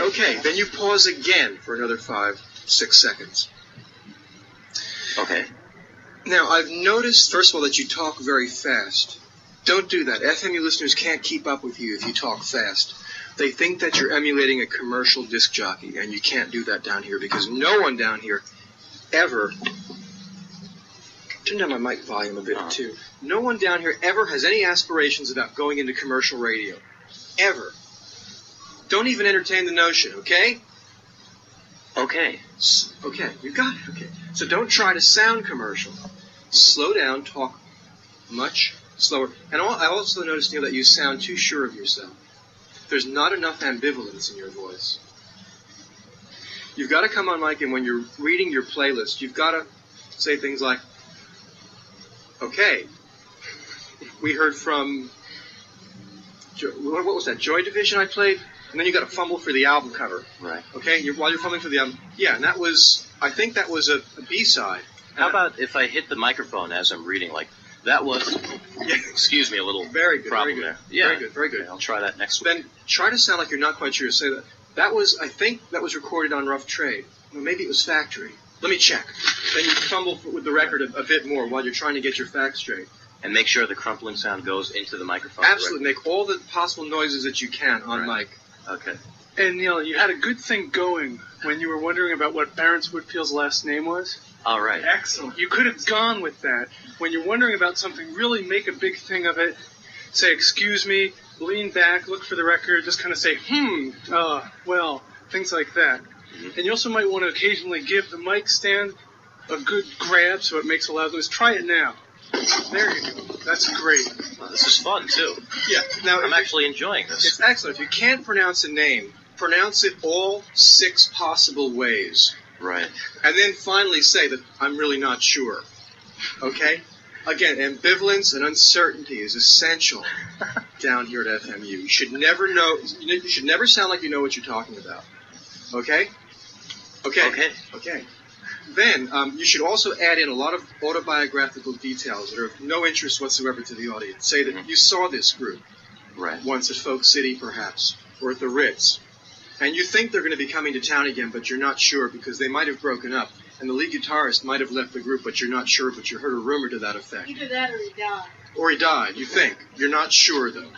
Okay, then you pause again for another 5-6 seconds. Okay. Now, I've noticed, first of all, that you talk very fast. Don't do that. FMU listeners can't keep up with you if you talk fast. They think that you're emulating a commercial disc jockey, and you can't do that down here because no one down here ever... Turn down my mic volume a bit, too. No one down here ever has any aspirations about going into commercial radio. Ever. Don't even entertain the notion, okay? Okay. Okay, you got it, okay. So don't try to sound commercial. Slow down, talk much slower. And I also noticed, Neil, that you sound too sure of yourself. There's not enough ambivalence in your voice. You've got to come on mic, and when you're reading your playlist, you've got to say things like, okay, we heard from, what was that, Joy Division I played? And then you got to fumble for the album cover. Right. Okay, while you're fumbling for the album. Yeah, and that was, I think that was a B-side. How about if I hit the microphone as I'm reading, like, that was, excuse me, a little very good, problem very good. there. Yeah. Very good, very good. Okay, I'll try that next week. Then try to sound like you're not quite sure. Say that. That was, I think that was recorded on Rough Trade. Well, maybe it was Factory. Let me check. Then you fumble with the record a bit more while you're trying to get your facts straight. And make sure the crumpling sound goes into the microphone. Absolutely. Make all the possible noises that you can on mic. Okay. And Neil, you had a good thing going when you were wondering about what Barron's Woodfield's last name was. All right. Excellent. You could have gone with that. When you're wondering about something, really make a big thing of it. Say, excuse me, lean back, look for the record, just kind of say, well, things like that. Mm-hmm. And you also might want to occasionally give the mic stand a good grab so it makes a loud noise. Try it now. There you go. That's great. Well, this is fun, too. Yeah. Now, I'm actually enjoying this. It's excellent. If you can't pronounce a name, pronounce it all 6 possible ways. Right. And then finally say that I'm really not sure. Okay? Again, ambivalence and uncertainty is essential down here at FMU. You should never know. You should never sound like you know what you're talking about. Okay? Okay. Okay. Okay. Then you should also add in a lot of autobiographical details that are of no interest whatsoever to the audience. Say that you saw this group once at Folk City, perhaps, or at the Ritz, and you think they're going to be coming to town again, but you're not sure because they might have broken up, and the lead guitarist might have left the group, but you're not sure, but you heard a rumor to that effect. Either that or he died. Or he died, you think. You're not sure, though.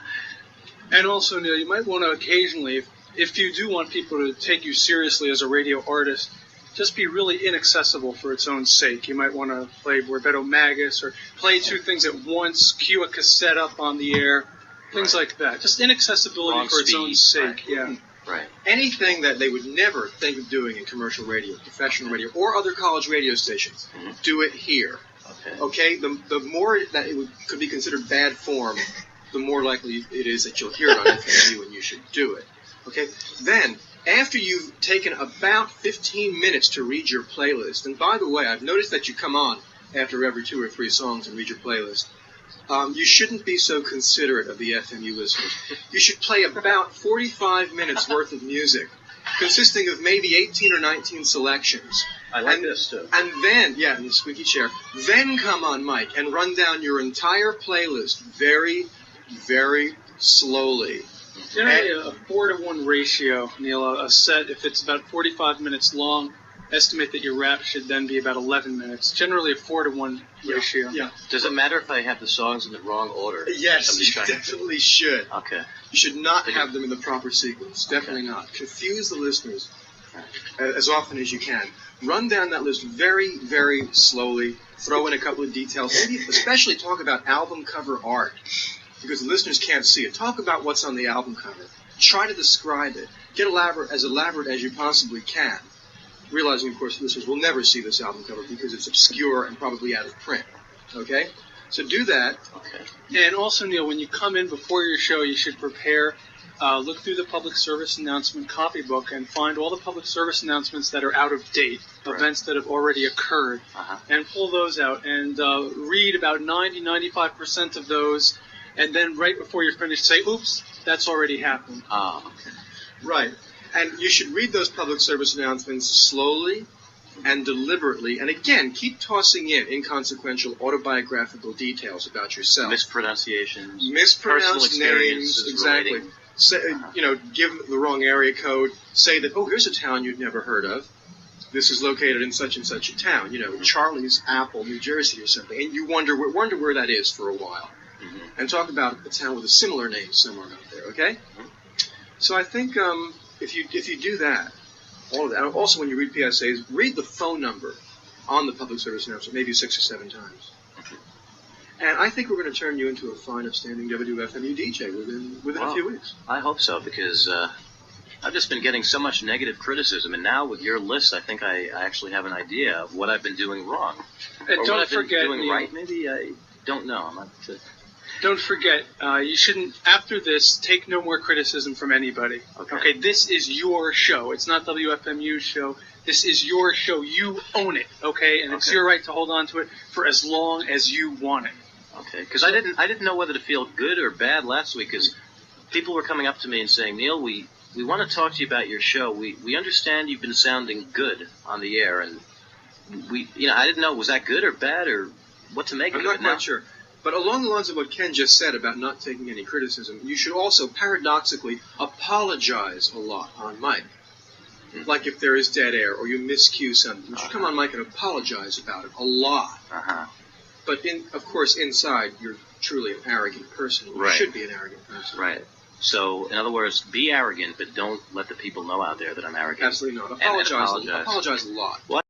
And also, Neil, you might want to occasionally, if you do want people to take you seriously as a radio artist, just be really inaccessible for its own sake. You might want to play Roberto Magus or play 2 things at once, cue a cassette up on the air, things like that. Just inaccessibility for its own sake. Yeah. Right. Anything that they would never think of doing in commercial radio, professional radio, or other college radio stations, do it here. Okay? The more that it could be considered bad form, the more likely it is that you'll hear it on FMU and you should do it. Okay? Then, after you've taken about 15 minutes to read your playlist, and by the way, I've noticed that you come on after every 2 or 3 songs and read your playlist, you shouldn't be so considerate of the FMU listeners. You should play about 45 minutes worth of music, consisting of maybe 18 or 19 selections. I like this, too. And then, in the squeaky chair, then come on mic and run down your entire playlist very, very slowly. Generally a 4-to-1 ratio, Neil. A set, if it's about 45 minutes long, estimate that your rap should then be about 11 minutes. Generally a 4-to-1 ratio. Yeah. Does it matter if I have the songs in the wrong order? Yes, you definitely should. Okay. You should not have them in the proper sequence. Definitely not. Confuse the listeners as often as you can. Run down that list very, very slowly. Throw in a couple of details. Maybe especially talk about album cover art, because the listeners can't see it. Talk about what's on the album cover. Try to describe it. Get elaborate as you possibly can. Realizing, of course, listeners will never see this album cover because it's obscure and probably out of print. Okay? So do that. Okay. And also, Neil, when you come in before your show, you should prepare, look through the public service announcement copybook and find all the public service announcements that are out of date, events that have already occurred, and pull those out and read about 90-95% of those, and then right before you're finished, say, oops, that's already happened. Okay. Right. And you should read those public service announcements slowly and deliberately. And again, keep tossing in inconsequential autobiographical details about yourself. Mispronunciations. Mispronounced names. Exactly. Writing. say, give the wrong area code, say that, oh, here's a town you'd never heard of. This is located in such and such a town, Charlie's Apple, New Jersey or something, and you wonder where that is for a while. Mm-hmm. And talk about a town with a similar name somewhere out there, okay? Mm-hmm. So I think if you do that, all of that, and also when you read PSAs, read the phone number on the public service announcement, maybe 6 or 7 times. Mm-hmm. And I think we're going to turn you into a fine, upstanding WFMU DJ within a few weeks. I hope so, because I've just been getting so much negative criticism, and now with your list, I think I actually have an idea of what I've been doing wrong. And don't forget, doing right. Maybe I don't know. I'm not. Don't forget, you shouldn't, after this, take no more criticism from anybody. Okay, this is your show. It's not WFMU's show. This is your show. You own it, okay? And it's your right to hold on to it for as long as you want it. Okay, because I didn't know whether to feel good or bad last week, because people were coming up to me and saying, Neil, we want to talk to you about your show. We understand you've been sounding good on the air, and I didn't know, was that good or bad or what to make of it. I'm not quite sure. But along the lines of what Ken just said about not taking any criticism, you should also, paradoxically, apologize a lot on mic. Mm-hmm. Like if there is dead air or you miscue something. You should come on mic and apologize about it a lot. Uh-huh. But, of course, inside, you're truly an arrogant person. You should be an arrogant person. Right. So, in other words, be arrogant, but don't let the people know out there that I'm arrogant. Absolutely not. Apologize a lot. What?